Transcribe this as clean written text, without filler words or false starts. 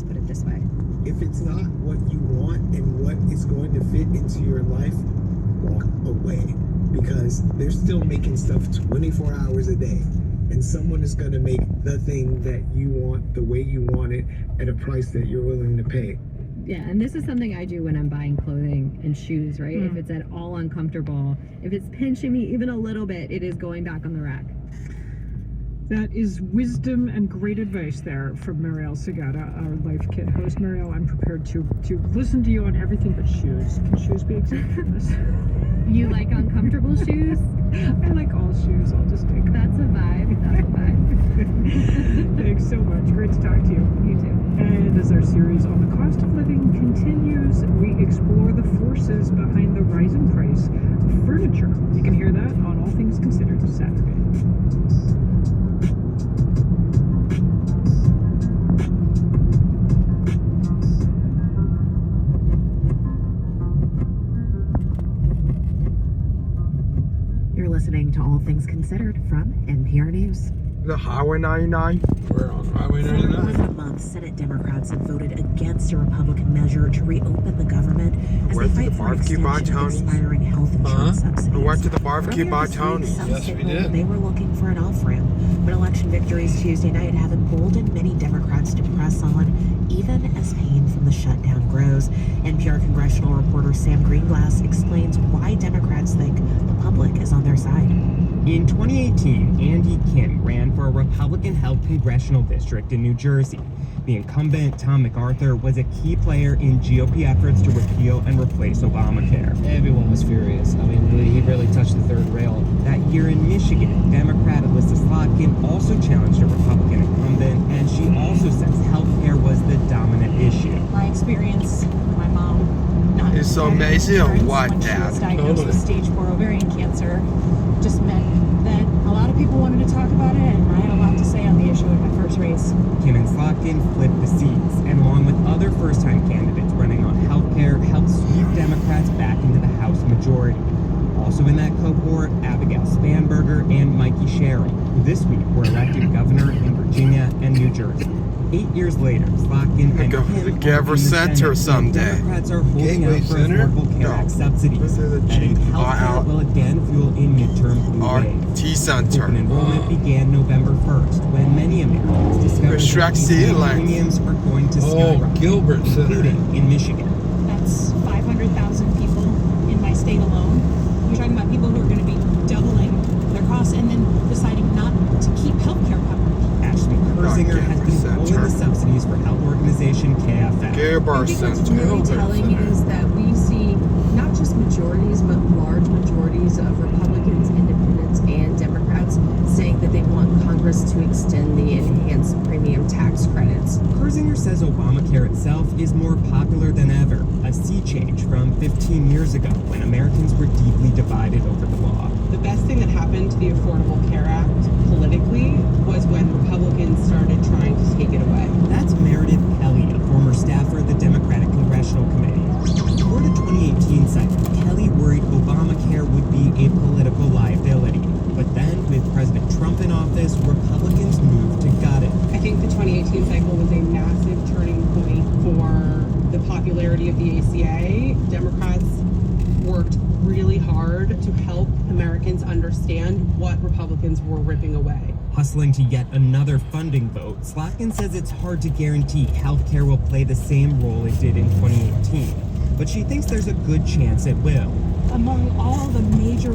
let's put it this way. If it's not what you want and what is going to fit into your life, walk away. Because they're still making stuff 24 hours a day. And someone is going to make the thing that you want the way you want it at a price that you're willing to pay. Yeah, and this is something I do when I'm buying clothing and shoes, right? If it's at all uncomfortable, if it's pinching me even a little bit, it is going back on the rack. That is wisdom and great advice there from Marielle Segata, our Life Kit host. Marielle, I'm prepared to listen to you on everything but shoes. Can shoes be exempt from this? You like uncomfortable shoes? I like all shoes. I'll just take them. That's a vibe. That's a vibe. Thanks so much. Great to talk to you. You too. And as our series on the cost of living continues, we explore the forces behind the rising price of furniture. You can hear that on All Things Considered Saturday. Listening to All Things Considered from NPR News. The Highway 99? We're on Highway 99. For more than a month, Senate Democrats have voted against a Republican measure to reopen the government as they fight for an extension of expiring health insurance subsidies. We went to the barbecue by Tony. Yes, we did. They were looking for an off-ramp, but election victories Tuesday night have emboldened many Democrats to press on, even as pain from the shutdown grows. NPR congressional reporter Sam Greenglass explains why Democrats think the public is on their side. In 2018, Andy Kim ran for a Republican-held congressional district in New Jersey. The incumbent, Tom MacArthur, was a key player in GOP efforts to repeal and replace Obamacare. Everyone was furious. I mean, he really touched the third rail. That year in Michigan, Democrat Alyssa Slotkin also challenged a Republican incumbent, and she also says health care was the dominant issue. My experience with my mom not It's so amazing what, when she Dad? was diagnosed with stage 4 ovarian cancer just meant that a lot of people wanted to talk about it, and I had a lot to say on the issue in my first race. Kim and Slotkin flipped the seats, and along with other first-time candidates running on health care, helped sweep Democrats back into the House majority. Also in that cohort, Abigail Spanberger and Mikey Sherry, who this week were elected governor in Virginia and New Jersey. 8 years later, Slotkin and Kim Give her center someday. Democrats are holding out for Affordable Care Act subsidies. Adding health care will again fuel a midterm blue wave. T Center. Open enrollment began November 1st, when many Americans discovered that premiums are going to skyrocket, Gilbert Center, including in Michigan. That's 500,000 people in my state alone. You're talking about people who are going to be doubling their costs and then deciding not to keep health care coverage. Ashley Kurzinger has been pulling the subsidies for health organization KFF. Gilbert I think what's Center. really telling is that we see not just majorities, but large majorities of Republicans, Independents, and Democrats saying that they want Congress to extend the enhanced premium tax credits. Kurzinger says Obamacare itself is more popular than ever, a sea change from 15 years ago when Americans were deeply divided over the law. The best thing that happened to the Affordable Care Act politically was when Republicans started trying to take it away. That's Meredith Kelly, a former staffer at the Democratic Congressional Committee. Toward the 2018 cycle, Kelly worried Obamacare would be a political liability. But then, with President Trump in office, Republicans moved to gut it. I think the 2018 cycle was a massive turning point for the popularity of the ACA. Democrats worked really hard to help Americans understand what Republicans were ripping away. Hustling to yet another funding vote, Slotkin says it's hard to guarantee healthcare will play the same role it did in 2018, but she thinks there's a good chance it will. Among all the major